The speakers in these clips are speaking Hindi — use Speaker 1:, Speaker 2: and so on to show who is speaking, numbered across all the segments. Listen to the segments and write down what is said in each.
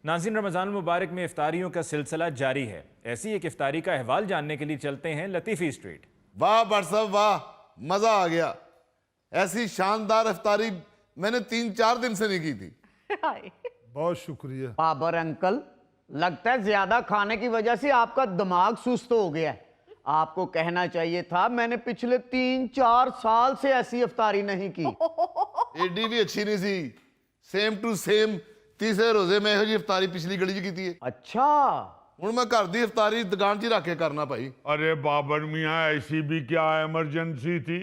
Speaker 1: नाज़रीन, रमज़ान मुबारक में इफ्तारियों का सिलसिला जारी है। ऐसी एक इफ्तारी का अहवाल जानने के लिए चलते हैं लतीफ़ी स्ट्रीट।
Speaker 2: वाह भट्ट साहब वाह, मजा आ गया। ऐसी शानदार इफ्तारी मैंने 3-4 दिन से नहीं की थी।
Speaker 3: बहुत शुक्रिया।
Speaker 4: बाबर अंकल, लगता है ज्यादा खाने की वजह से आपका दिमाग सुस्त हो गया है। आपको कहना चाहिए था, मैंने पिछले 3-4 साल से ऐसी इफ्तारी नहीं की।
Speaker 2: एडी भी अच्छी नहीं सी। सेम टू सेम तीसरे रोजे में ਇਹੋ ਜਿਹੀ इफ्तारी पिछली गली च ਕੀਤੀ है।
Speaker 4: अच्छा,
Speaker 2: ਹੁਣ मैं घर दी इफ्तारी दुकान 'ਚ ही रख के करना भाई।
Speaker 5: अरे बाबर मियाँ, ऐसी भी क्या इमरजेंसी थी?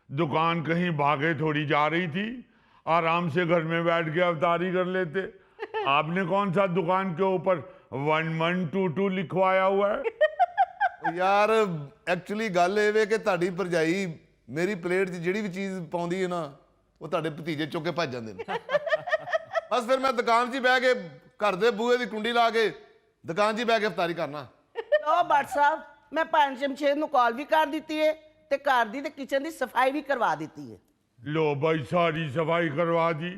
Speaker 5: दुकान कहीं भागे थोड़ी जा रही थी, आराम से घर में बैठ के इफ्तारी कर लेते। आपने कौन सा दुकान के ऊपर 1122 लिखवाया हुआ है?
Speaker 2: यार एक्चुअली गल ਇਹ ਵੇ ਕਿ ਤੁਹਾਡੀ ਭਰਜਾਈ ਮੇਰੀ ਪਲੇਟ 'ਚ ਜਿਹੜੀ ਵੀ ਚੀਜ਼ ਪਾਉਂਦੀ ਹੈ ਨਾ, ਉਹ ਤੁਹਾਡੇ ਭਤੀਜੇ ਚੁੱਕ ਕੇ ਭੱਜ ਜਾਂਦੇ ਨੇ। ਬਸ ਫਿਰ ਮੈਂ ਦੁਕਾਨ 'ਚ ਹੀ ਬਹਿ ਕੇ ਘਰ ਦੇ ਬੂਹੇ ਦੀ ਕੁੰਡੀ ਲਾ ਕੇ ਦੁਕਾਨ 'ਚ ਹੀ ਬਹਿ ਕੇ ਇਫਤਾਰੀ ਕਰਨਾ।
Speaker 6: ਲੋ ਭੱਟ ਸਾਹਿਬ, ਮੈਂ ਪੰਜ ਸ਼ਮਸ਼ੇਰ ਨੂੰ ਕਾਲ ਵੀ ਕਰ ਦਿੱਤੀ ਹੈ ਤੇ ਘਰ ਦੀ ਤੇ ਕਿਚਨ ਦੀ ਸਫਾਈ ਵੀ ਕਰਵਾ ਦਿੱਤੀ ਹੈ।
Speaker 5: लो भाई, सारी सफाई करवा दी,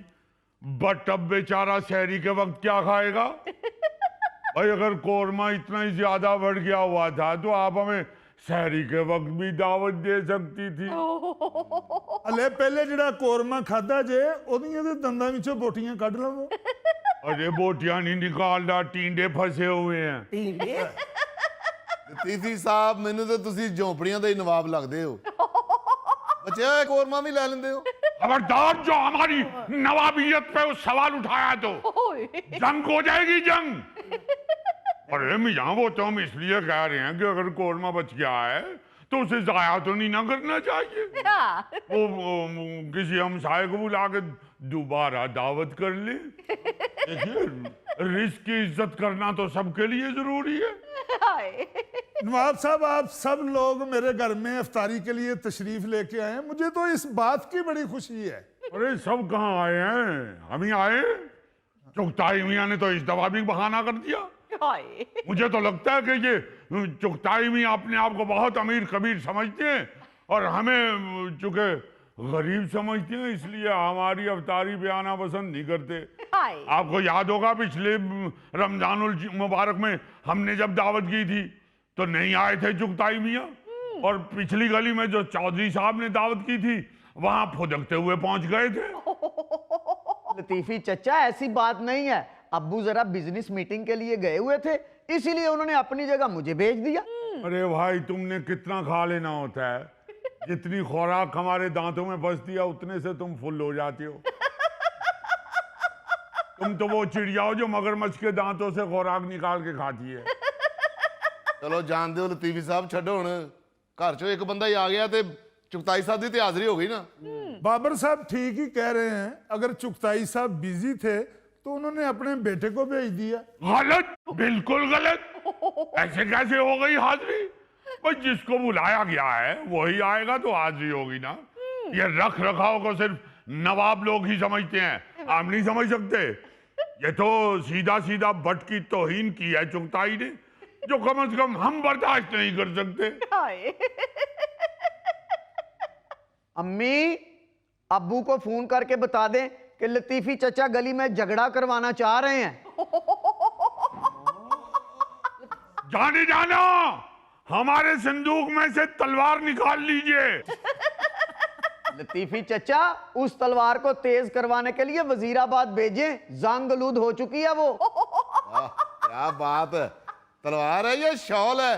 Speaker 5: बट अब बेचारा शहरी के वक्त क्या खाएगा? भाई अगर कोरमा इतना ही ज्यादा बढ़ गया हुआ था तो आप हमें शहरी के वक्त भी दावत दे सकती थी।
Speaker 3: ਹਲੇ ਪਹਿਲੇ ਜਿਹੜਾ ਕੋਰਮਾ ਖਾਦਾ ਜੇ ਉਹਦੀਆਂ ਦੇ ਦੰਦਾਂ ਵਿੱਚੋਂ ਬੋਟੀਆਂ ਕੱਢ ਲਵੋ।
Speaker 5: अरे बोटियां नहीं निकालना, टींडे फंसे हुए हैं।
Speaker 6: ਟੀਂਡੇ
Speaker 2: ਲਤੀਫੀ ਸਾਹਿਬ, ਮੈਨੂੰ ਤਾਂ ਤੁਸੀਂ ਝੌਂਪੜੀਆਂ ਦੇ ਹੀ ਨਵਾਬ ਲੱਗਦੇ ਹੋ। ਬੱਚਿਆ ਕੋਰਮਾ ਵੀ ਲੈ ਲੈਂਦੇ ਹੋ।
Speaker 5: खबरदार, जो हमारी नवाबियत पे उस सवाल उठाया तो जंग हो जाएगी, जंग। अरे मियाँ, वो तो हम इसलिए कह रहे हैं कि अगर कोरमा बच गया है तो उसे जाया तो नहीं ना करना चाहिए। वो किसी हमसाये को बुला के दोबारा दावत कर ले। देखिए, रिस्क की इज्जत करना तो सबके लिए जरूरी है।
Speaker 3: नवाब साहब, आप सब लोग मेरे घर में इफ्तारी के लिए तशरीफ लेके आए हैं, मुझे तो इस बात की बड़ी खुशी है।
Speaker 5: अरे सब कहाँ आए हैं? हम ही आए। चुगताई मियाँ ने तो इस दफा भी बहाना कर दिया। मुझे तो लगता है कि ये चुगताई मियाँ अपने आप को बहुत अमीर कबीर समझते हैं और हमें चूंकि गरीब समझते हैं, इसलिए हमारी अफ्तारी पे आना पसंद नहीं करते। आपको याद होगा पिछले रमजानुल मुबारक में हमने जब दावत की थी तो नहीं आए थे चुगताई मियाँ, और पिछली गली में जो चौधरी साहब ने दावत की थी वहां फुदकते हुए पहुंच गए थे।
Speaker 4: लतीफी चचा, ऐसी बात नहीं है। अब्बू जरा बिजनेस मीटिंग के लिए गए हुए थे, इसीलिए उन्होंने अपनी जगह मुझे भेज दिया।
Speaker 5: अरे भाई, तुमने कितना खा लेना होता है? जितनी खुराक हमारे दांतों में बसती है उतने से तुम फुल हो जाते हो। तुम तो वो चिड़िया हो जो मगरमच्छ के दांतों से खुराक निकाल के खाती है।
Speaker 2: ਚਲੋ ਜਾਣਦੇ ਹੋ ਲਤੀਫੀ ਸਾਹਿਬ, ਛੱਡੋ ਹੁਣ। ਘਰ 'ਚੋਂ ਇੱਕ ਬੰਦਾ ਹੀ ਆ ਗਿਆ ਤੇ ਚੁਗਤਾਈ ਸਾਹਿਬ ਦੀ ਤੇ ਹਾਜ਼ਰੀ ਹੋ ਗਈ ਨਾ।
Speaker 3: बाबर साहब ठीक ही कह रहे हैं, अगर चुगताई साहब बिजी थे तो उन्होंने अपने बेटे को भेज दिया।
Speaker 5: गलत, बिल्कुल गलत। ऐसे कैसे हो गई हाजिरी? भाई जिसको बुलाया गया है वही आएगा तो हाजिरी होगी ना। ये रख रखाव को सिर्फ नवाब लोग ही समझते हैं, आप नहीं समझ सकते। ये तो सीधा सीधा भट्ट की तौहीन की है चुगताई ने, जो कम से कम हम बर्दाश्त नहीं कर सकते।
Speaker 4: अम्मी, अब्बू को फोन करके बता दें कि लतीफी चचा गली में झगड़ा करवाना चाह रहे हैं।
Speaker 5: जाने जाना, हमारे संदूक में से तलवार निकाल लीजिए।
Speaker 4: लतीफी चचा, उस तलवार को तेज करवाने के लिए वजीराबाद भेजें, जंग-आलूद हो चुकी है वो।
Speaker 2: वाह, क्या बात है। तलवार है या शॉल है?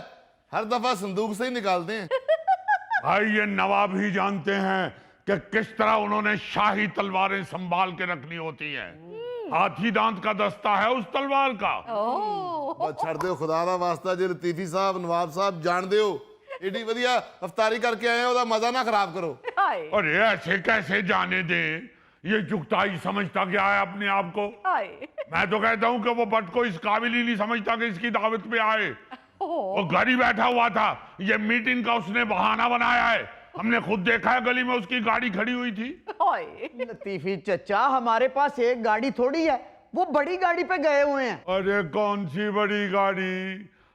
Speaker 2: हर दफा संदूक से ही निकालते हैं।
Speaker 5: भाई ये नवाब ही जानते हैं कि किस तरह उन्होंने शाही तलवारें संभाल के रखनी होती हैं। हाथी दांत का दस्ता है उस तलवार का।
Speaker 2: बस छड़ दो खुदा दा वास्ता, जे लतीफी साहब, नवाब साहब जानते हो एडी वधिया इफ्तारी करके आए, ओदा मजा ना खराब करो।
Speaker 5: अरे ऐसे कैसे जाने दे? ये चुगताई समझता क्या है अपने आप को? मैं तो कहता हूँ कि वो भट्ट को इस काबिल ही नहीं समझता कि इसकी दावत पे आए। वो घर ही बैठा हुआ था, ये मीटिंग का उसने बहाना बनाया है। हमने खुद देखा है, गली में उसकी गाड़ी खड़ी हुई थी।
Speaker 4: लतीफी चचा, हमारे पास एक गाड़ी थोड़ी है, वो बड़ी गाड़ी पे गए हुए हैं।
Speaker 5: अरे कौन सी बड़ी गाड़ी?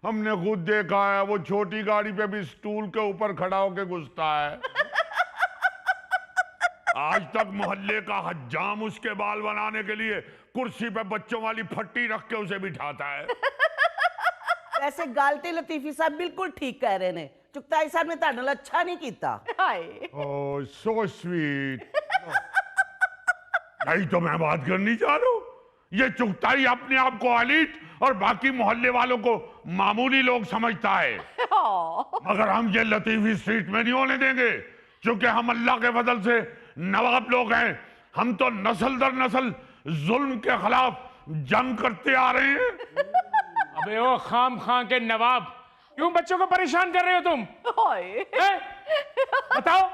Speaker 5: हमने खुद देखा है, वो छोटी गाड़ी पे भी स्टूल के ऊपर खड़ा होके घुसता है। आज तक मोहल्ले का हज्जाम उसके बाल बनाने के लिए कुर्सी पे बच्चों वाली फट्टी रख के उसे बिठाता है।
Speaker 6: वैसे गल ते लतीफी साहब बिल्कुल ठीक कह रहे ने, चुगताई साहब ने तुहाडे नाल अच्छा नहीं कीता।
Speaker 5: ओह सो स्वीट। यही तो मैं बात करनी चाह रहा हूँ। ये चुगताई अपने आप को एलीट और बाकी मोहल्ले वालों को मामूली लोग समझता है, मगर हम ये लतीफी स्ट्रीट में नहीं होने देंगे, क्योंकि हम अल्लाह के फजल से नवाब लोग हैं। हम तो नस्ल दर नस्ल जुल्म के खिलाफ जंग करते आ रहे हैं।
Speaker 7: अबे ओ खाम खां के नवाब, क्यों बच्चों को परेशान कर रहे हो तुम? हैं? बताओ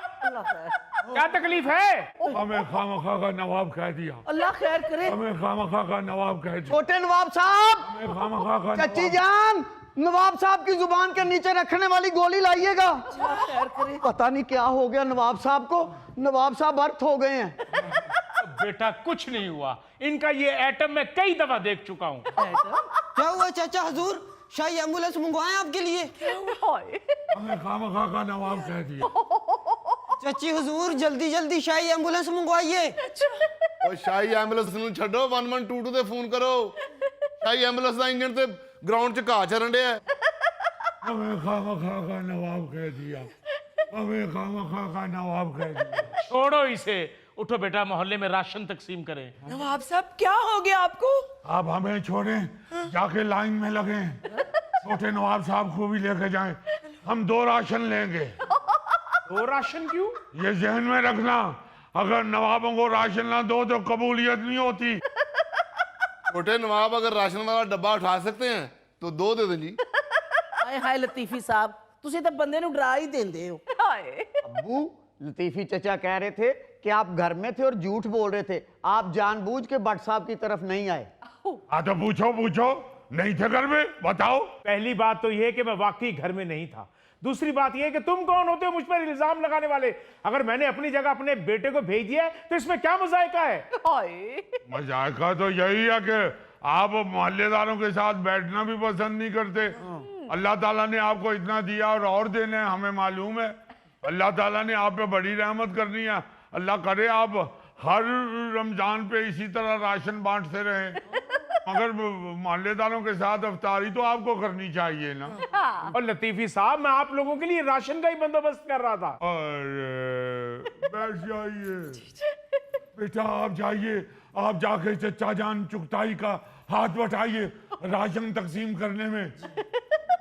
Speaker 7: क्या तकलीफ है?
Speaker 5: हमें खामखा का नवाब कह दिया,
Speaker 6: अल्लाह खैर करे।
Speaker 5: हमें खामखा का नवाब कह दिया,
Speaker 4: छोटे नवाब साहब,
Speaker 5: हमें खामखा का
Speaker 4: चच्ची
Speaker 5: नवाब।
Speaker 4: जान, नवाब साहब की जुबान के नीचे रखने वाली गोली लाइएगा।
Speaker 6: अल्लाह खैर करे।
Speaker 4: पता नहीं क्या हो गया नवाब साहब को, नवाब साहब अर्थ हो गए हैं।
Speaker 7: बेटा कुछ नहीं हुआ, इनका ये एटम मैं कई दफा देख चुका हूँ।
Speaker 8: क्या हुआ चाचा हजूर, शाही एम्बुलेंस मंगवाएं आपके लिए?
Speaker 5: हमें खामखा का नवाब कह दिया।
Speaker 8: चाची हजूर जल्दी जल्दी शाही एम्बुलेंस मंगवाइए।
Speaker 2: ਉਹ ਸ਼ਾਹੀ ਐਂਬੂਲੈਂਸ ਨੂੰ ਛੱਡੋ 1122 ਤੇ ਫੋਨ ਕਰੋ। ਸ਼ਾਹੀ ਐਂਬੂਲੈਂਸ ਦਾ ਇੰਜਨ ਤੇ ਗਰਾਊਂਡ 'ਚ ਘਾਹ ਚਰਨ ਡਿਆ।
Speaker 5: हमें खामखा का नवाब कह दिया, हमें खामखा का नवाब कह दिया।
Speaker 7: छोड़ो इसे, उठो बेटा मोहल्ले में राशन तकसीम करें।
Speaker 9: नवाब साहब क्या हो गया आपको?
Speaker 5: आप हमें छोड़ें, जाके लाइन में लगे, छोटे नवाब साहब को भी लेके जाएं। हम 2 राशन लेंगे।
Speaker 7: तो राशन क्यों?
Speaker 5: ये जहन में रखना, अगर नवाबों को राशन ना दो तो कबूलियत नहीं होती।
Speaker 2: छोटे नवाब अगर राशन वाला डब्बा उठा सकते हैं तो 2 दे दें जी।
Speaker 6: हाय हाय लतीफी साहब, तुसी तो बंदे नु डरा ही देंदे हो।
Speaker 4: अब्बू, लतीफी चचा कह रहे थे कि आप घर में थे और झूठ बोल रहे थे, आप जानबूझ के भट्ट साहब की तरफ नहीं आए।
Speaker 5: हाँ तो पूछो, नहीं थे घर में, बताओ।
Speaker 7: पहली बात तो यह कि मैं वाकई घर में नहीं था। दूसरी बात यह कि तुम कौन होते हो मुझ पर इल्जाम लगाने वाले? अगर मैंने अपनी जगह अपने बेटे को भेज दिया है तो इसमें क्या मजायका है?
Speaker 5: मजाका तो यही है कि आप मोहल्लेदारों के साथ बैठना भी पसंद नहीं करते। अल्लाह ताला ने आपको इतना दिया और देने हैं, हमें मालूम है। अल्लाह ताला ने आप पे बड़ी रहमत करनी है। अल्लाह करे आप हर रमजान पे इसी तरह राशन बांटते रहें, मगर मोहल्लेदारों के साथ अफ्तारी तो आपको करनी चाहिए ना।
Speaker 7: और लतीफी साहब, मैं आप लोगों के लिए राशन का ही बंदोबस्त कर रहा था।
Speaker 5: अरे बैठ जाइए बेटा, आप जाइए, आप जाके चचा जान चुगताई का हाथ बटाइए राशन तकसीम करने में।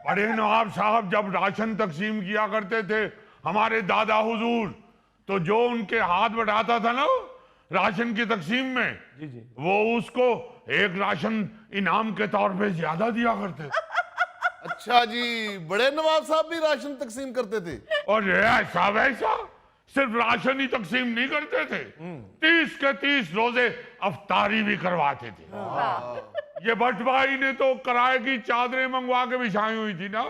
Speaker 5: बड़े नवाब साहब जब राशन तकसीम किया करते थे हमारे दादा हुजूर, तो जो उनके हाथ बटाता था ना राशन की तकसीम में, वो उसको एक राशन इनाम के तौर पे ज्यादा दिया करते थे।
Speaker 2: अच्छा जी, बड़े नवाब साहब भी राशन तकसीम करते थे?
Speaker 5: और ऐसा वैसा सिर्फ राशन ही तकसीम नहीं करते थे, 30 के 30 रोजे अफ्तारी भी करवाते थे। ये भट्ट भाई ने तो किराए की चादरें मंगवा के बिछाई हुई थी ना।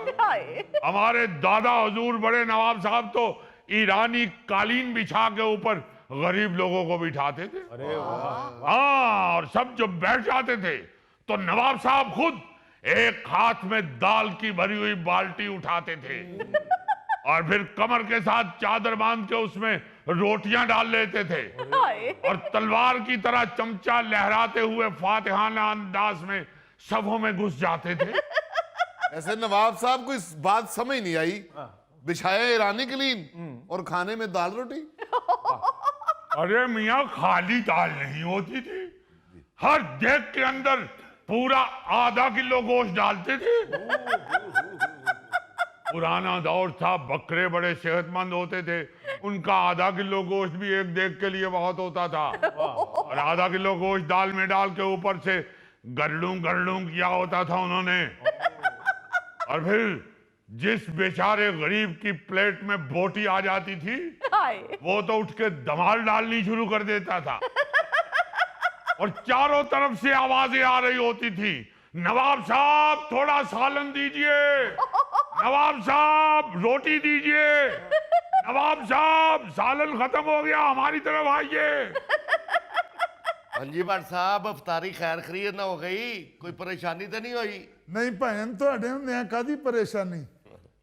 Speaker 5: हमारे दादा हुजूर बड़े नवाब साहब तो ईरानी कालीन बिछा के ऊपर गरीब लोगों को बिठाते थे। हाँ, और सब जब बैठ जाते थे तो नवाब साहब खुद एक हाथ में दाल की भरी हुई बाल्टी उठाते थे और फिर कमर के साथ चादर बांध के उसमें रोटियां डाल लेते थे और तलवार की तरह चमचा लहराते हुए फातिहाना अंदाज में सभों में घुस जाते थे।
Speaker 2: ऐसे नवाब साहब को इस बात समझ नहीं आई, बिछाया ईरानी कलीन और खाने में दाल रोटी।
Speaker 5: अरे मियाँ, खाली दाल नहीं होती थी, हर देग के अंदर पूरा आधा किलो गोश्त डालते थे। पुराना दौर था, बकरे बड़े सेहतमंद होते थे, उनका आधा किलो गोश्त भी एक देग के लिए बहुत होता था। और आधा किलो गोश्त दाल में डाल के ऊपर से गरलूं गरलूं किया होता था उन्होंने। और फिर जिस बेचारे गरीब की प्लेट में बोटी आ जाती थी वो तो उठ के धमाल डालनी शुरू कर देता था और चारों तरफ से आवाजें आ रही होती थी, नवाब साहब थोड़ा सालन दीजिए, नवाब साहब रोटी दीजिए, नवाब साहब सालन खत्म हो गया, हमारी तरफ आइए।
Speaker 10: हाँ जी भट्ट साहब, अफ्तारी खैर खरीद ना हो गई, कोई परेशानी तो नहीं हुई?
Speaker 3: नहीं भैन, ਤੁਹਾਡੇ ਹੁੰਦਿਆਂ ਕਾਦੀ परेशानी,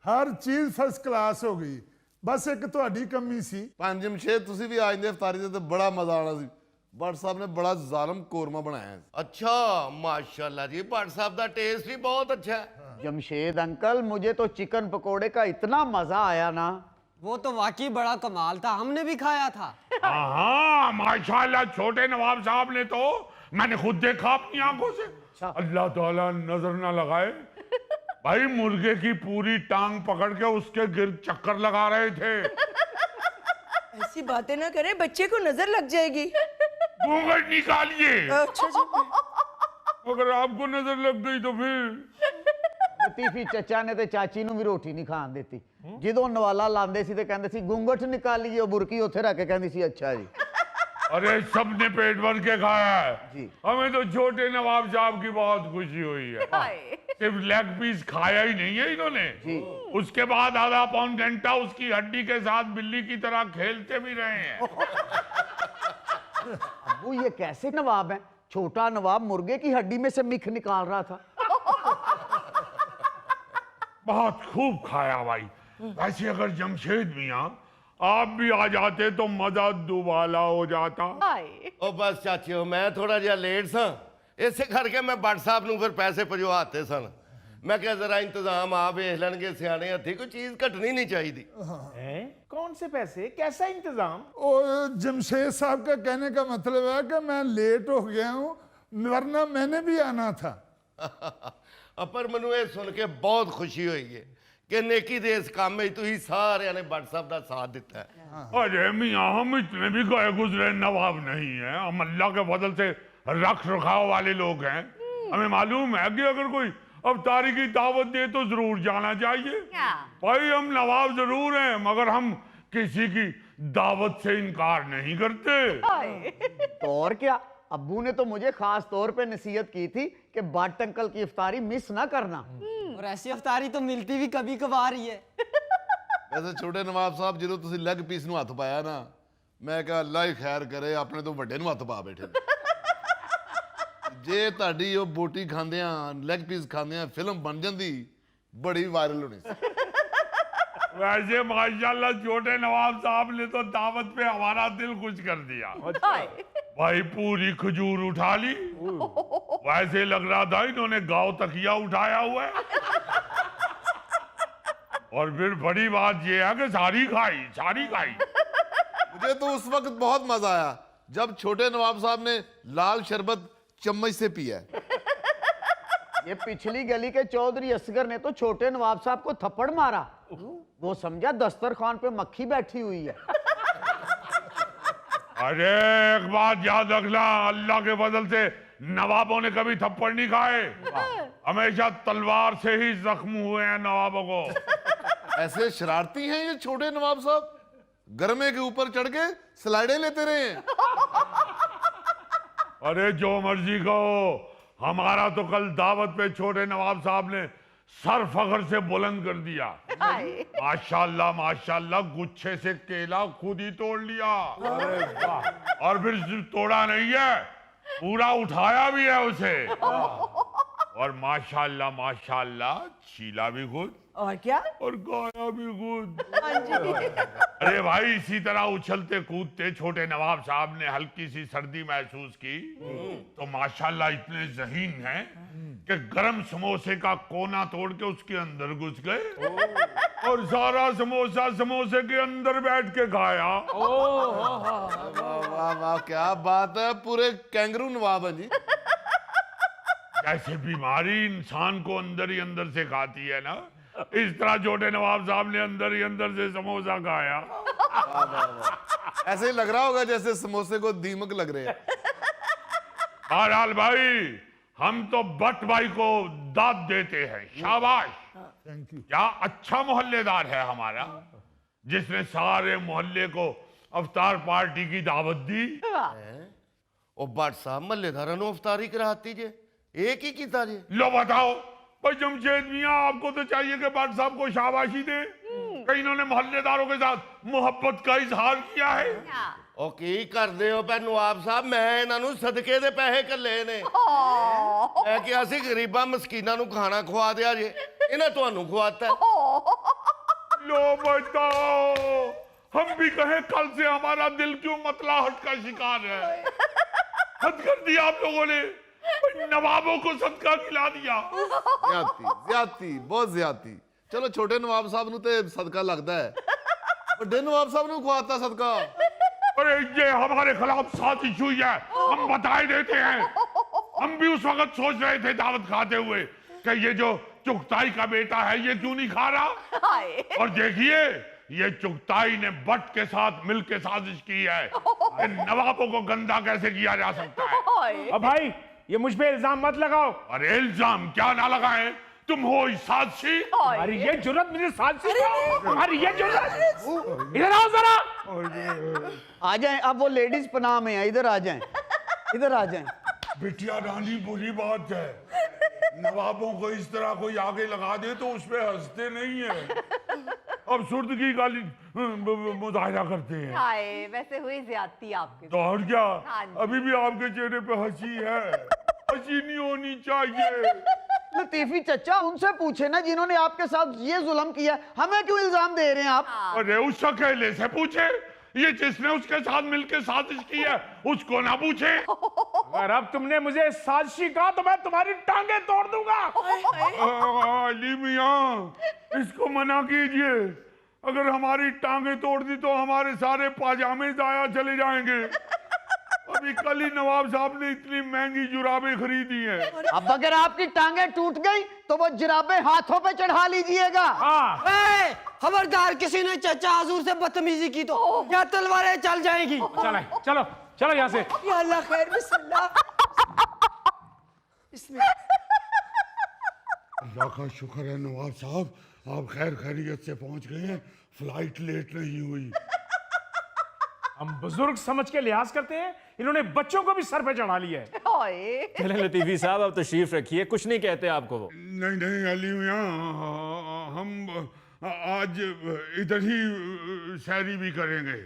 Speaker 3: हर चीज फर्स्ट क्लास हो गई। ਬਸ ਇੱਕ ਤੁਹਾਡੀ ਕਮੀ ਸੀ।
Speaker 2: ਪੰਜ ਜਮਸ਼ੇਦ ਤੁਸੀਂ ਵੀ ਆ ਜਾਂਦੇ ਇਫਤਾਰੀ ਤੇ ਬੜਾ ਮਜ਼ਾ ਆਣਾ ਸੀ। ਭੱਟ ਸਾਹਿਬ ਨੇ ਬੜਾ ਜ਼ਾਲਮ ਕੋरमा बनाया है।
Speaker 10: अच्छा माशाल्लाह जी, भट्ट साहब का टेस्ट भी बहुत अच्छा है।
Speaker 4: जमशेद अंकल, मुझे तो चिकन पकोड़े का इतना मजा आया ना।
Speaker 8: वो तो वाकई बड़ा कमाल था, हमने भी खाया था।
Speaker 5: हाँ माशाल्लाह, छोटे नवाब साहब ने तो मैंने खुद देखा अपनी आंखों से। अल्लाह ताला नजर ना लगाए, भाई मुर्गे की पूरी टांग पकड़ के उसके गिर्द चक्कर लगा रहे थे।
Speaker 9: ऐसी बातें ना करें, बच्चे को नजर लग जाएगी।
Speaker 5: घूंघट निकालिए।
Speaker 9: अच्छा जी।
Speaker 5: अगर आपको नजर लग गई तो फिर
Speaker 4: ਲਤੀਫੀ ਚੱਚਾ ਨੇ ਤੇ ਚਾਚੀ ਨੂੰ ਵੀ ਰੋਟੀ ਨਹੀਂ ਖਾਣ ਦਿੱਤੀ। ਜਦੋਂ ਨਵਾਲਾ ਲਾਉਂਦੇ ਸੀ ਤੇ ਕਹਿੰਦੇ ਸੀ ਗੁੰਗਟ ਨਿਕਾਲੀਏ, ਉਹ ਬੁਰਕੀ ਉੱਥੇ ਰੱਖ ਕੇ ਕਹਿੰਦੀ ਸੀ ਅੱਛਾ जी।
Speaker 5: अरे सबने पेट भर के खाया है
Speaker 4: जी।
Speaker 5: हमें तो छोटे नवाब साहब की बहुत खुशी हुई है। सिर्फ लेग पीस खाया ही नहीं है इन्होंने
Speaker 4: जी।
Speaker 5: उसके बाद आधा पौन घंटा उसकी हड्डी के साथ बिल्ली की तरह खेलते भी रहे हैं।
Speaker 4: अब्बू ये कैसे नवाब है? छोटा नवाब मुर्गे की हड्डी में से मिख निकाल रहा था।
Speaker 5: बहुत खूब खाया भाई। वैसे अगर जमशेद मियाँ आप भी आ जाते तो मजा दुबाला हो जाता।
Speaker 10: ओ बस चाचियो, मैं थोड़ा जिहा लेट सा, इसे करके मैं भट्ट साहब ਨੂੰ ਫਿਰ ਪੈਸੇ ਭਜਵਾਤੇ ਸਨ। मैं क्या जरा इंतजाम आप वेख लैणगे, सियाने हथी कोई चीज घटनी नहीं चाहिए।
Speaker 7: हैं? कौन से पैसे, कैसा इंतजाम?
Speaker 3: और जमशेद साहब का कहने का मतलब है कि मैं लेट हो गया हूँ, वरना मैंने भी आना था।
Speaker 10: पर मैनू ये सुन के बहुत खुशी हुई है कि नेकी दे इस काम में तुसीं सारिਆਂ ने भट्ट साहब का साथ दिता है।
Speaker 5: अरे मियाँ हम इतने भी गए गुजरे नवाब नहीं है, हम अल्लाह के फजल से रख रखाव वाले लोग हैं। हमें मालूम है कि अगर कोई अफ्तारी की दावत दे तो जरूर जाना चाहिए। भाई हम नवाब जरूर हैं मगर हम किसी की दावत से इनकार नहीं करते।
Speaker 4: तो और क्या, अब्बू ने तो मुझे खास तौर पे नसीहत की थी कि भट्ट अंकल की इफ्तारी मिस ना करना।
Speaker 8: और ऐसी अफ्तारी तो मिलती भी कभी कभार ही है।
Speaker 2: ਵੈਸੇ ਛੋਟੇ ਨਵਾਬ ਸਾਹਿਬ ਜਦੋਂ ਤੁਸੀਂ ਲੈਗ ਪੀਸ ਨੂੰ ਹੱਥ ਪਾਇਆ ਨਾ, ਮੈਂ ਕਿਹਾ ਅੱਲਾ ਹੀ ਖੈਰ ਕਰੇ, ਆਪਣੇ ਤੋਂ ਵੱਡੇ ਨੂੰ ਹੱਥ ਪਾ ਬੈਠੇ ਨੇ। ਜੇ ਤੁਹਾਡੀ ਉਹ ਬੋਟੀ ਖਾਂਦਿਆਂ ਲੈਗ ਪੀਸ ਖਾਂਦਿਆਂ ਫਿਲਮ ਬਣ ਜਾਂਦੀ, ਬੜੀ ਵਾਇਰਲ ਹੋਣੀ ਸੀ।
Speaker 5: वैसे माशाल्लाह छोटे नवाब साहब ने तो दावत पे हमारा दिल खुश कर दिया। भाई पूरी खजूर उठा ली, वैसे लग रहा था इन्होंने गांव तकिया उठाया हुआ है। और फिर बड़ी बात ये है कि सारी खाई।
Speaker 2: मुझे तो उस वक्त बहुत मजा आया जब छोटे नवाब साहब ने लाल शरबत चम्मच से पिया।
Speaker 4: ये पिछली गली के चौधरी असगर ने तो छोटे नवाब साहब को थप्पड़ मारा। वो समझा दस्तरखान पे मक्खी बैठी हुई है।
Speaker 5: अरे एक बात याद रखना, अल्लाह के फजल से नवाबों ने कभी थप्पड़ नहीं खाए, हमेशा तलवार से ही जख्म हुए हैं नवाबों को।
Speaker 2: ऐसे शरारती हैं ये छोटे नवाब साहब, गरमे के ऊपर चढ़ के स्लाइडें लेते रहे हैं।
Speaker 5: अरे जो मर्जी कहो, हमारा तो कल दावत पे छोटे नवाब साहब ने सर फखर से बुलंद कर दिया। माशाल्लाह माशाल्लाह, गुच्छे से केला खुद ही तोड़ लिया। और फिर सिर्फ तोड़ा नहीं है, पूरा उठाया भी है उसे। और माशाल्लाह माशाल्लाह, छीला भी खुद
Speaker 9: और क्या?
Speaker 5: और गाया भी खुद।
Speaker 9: हाँ जी।
Speaker 5: अरे भाई इसी तरह उछलते कूदते छोटे नवाब साहब ने हल्की सी सर्दी महसूस की तो माशाल्लाह इतने ज़हीन हैं कि गरम समोसे का कोना तोड़ के उसके अंदर घुस गए और सारा समोसा समोसे के अंदर बैठ के खाया।
Speaker 2: वाह वाह वाह, क्या बात है, पूरे कैंगरू नवाब हैं जी।
Speaker 5: जैसे बीमारी इंसान को अंदर ही अंदर से खाती है ना, इस तरह छोटे नवाब साहब ने अंदर ही अंदर से समोसा खाया।
Speaker 2: ऐसे ही लग रहा होगा जैसे समोसे को दीमक लग रहे हैं।
Speaker 5: बहरहाल भाई, हम तो भट्ट भाई को दाद देते हैं, शाबाश।
Speaker 3: Thank you.
Speaker 5: क्या अच्छा मोहल्लेदार है हमारा, जिसने सारे मोहल्ले को अफ्तार पार्टी की दावत दी।
Speaker 10: ओ भट्ट साहब महल्लेदारां नूं अफ्तारी कराती जे, एक ही कीता जे।
Speaker 5: लो बताओ भाई जमशेद मियाँ, आपको तो चाहिए कि भट्ट साहब को शाबाशी दे कि इन्होंने मोहल्लेदारों के साथ मोहब्बत का इजहार किया है।
Speaker 10: ओ की करदे हो भै नवाब साहब, मैं इन्हां नूं सदके दे पैसे घल्ले ने। मैं किहा सी गरीबां मस्कीनां नूं खाना खवा दिया जे, इन्हां तुहानूं खवाता।
Speaker 5: लो बताओ, हम भी कहें कल से हमारा दिल क्यों मतलाहट का शिकार है। हद कर दिया आप लोगों ने, नवाबों को सदका खिला दिया।
Speaker 2: ज्यादती बहुत ज्यादती। चलो छोटे नवाब साहब ਨੂੰ ਤੇ ਸਦਕਾ ਲੱਗਦਾ ਹੈ, ਵੱਡੇ ਨਵਾਬ ਸਾਹਿਬ ਨੂੰ ਖਵਾਤਾ ਸਦਕਾ।
Speaker 5: अरे ये हमारे खिलाफ साजिश हुई है, हम बताए देते हैं। हम भी उस वक्त सोच रहे थे दावत खाते हुए कि ये जो चुगताई का बेटा है ये क्यों नहीं खा रहा। और देखिए ये चुगताई ने बट के साथ मिलकर साजिश की है कि नवाबों को गंदा कैसे किया जा सकता है।
Speaker 7: अब भाई ये मुझ पे इल्जाम मत लगाओ।
Speaker 5: अरे इल्जाम क्या ना लगाए, तुम हो इस साजिशी।
Speaker 7: तुम्हारी ये जुर्रत मुझे साजिश का, तुम्हारी ये जुर्रत। इधर आओ जरा।
Speaker 4: आ जाएं, अब वो लेडीज पनाह में है, इधर आ जाएं, इधर आ जाएं।
Speaker 5: बिटिया रानी बुरी बात है, नवाबों को इस तरह कोई आगे लगा दे तो उस पे हंसते नहीं है, अब सुर्दगी का मुजाहिरा करते हैं।
Speaker 9: हाय, वैसे हुई ज्यादती आपके।
Speaker 5: तो और क्या,
Speaker 9: हाँ जी।
Speaker 5: अभी भी आपके चेहरे पे हंसी है, हंसी नहीं होनी चाहिए।
Speaker 4: लतीफी चचा उनसे पूछे ना जिन्होंने आपके साथ ये जुल्म किया, हमें क्यों इल्जाम दे रहे हैं आप?
Speaker 5: अरे उस अकेले से पूछे, ये जिसने उसके साथ मिलकर साजिश की है उसको ना पूछे।
Speaker 7: अगर अब तुमने मुझे साजिशी कहा तो मैं तुम्हारी टांगे तोड़ दूंगा।
Speaker 5: अली मियां, इसको मना कीजिए, अगर हमारी टांगे तोड़ दी तो हमारे सारे पाजामे जाया चले जाएंगे। अभी कल ही नवाब साहब ने इतनी महंगी जुराबें खरीदी हैं।
Speaker 4: अब अगर आपकी टांगे टूट गई तो वो जुराबें हाथों पे चढ़ा लीजिएगा।
Speaker 8: ए, खबरदार किसी ने चचा हजूर से बदतमीजी की तो या तलवारें चल जाएगी।
Speaker 7: चलो चलो चलो यहाँ से।
Speaker 9: या अल्लाह खैर, बिस्मिल्लाह। बिस्मिल्लाह।
Speaker 5: अल्लाह का शुक्र है नवाब साहब, आप खैर खैरियत से पहुंच गए हैं, फ्लाइट लेट नहीं हुई।
Speaker 7: हम बुजुर्ग समझ के लिहाज करते हैं, इन्होंने बच्चों को भी सर पे चढ़ा लिया है।
Speaker 1: चलें लतीफ़ी साहब, अब तशरीफ रखिए, कुछ नहीं कहते आपको वो।
Speaker 5: नहीं नहीं अली मियां, हम आज इधर ही शायरी भी करेंगे।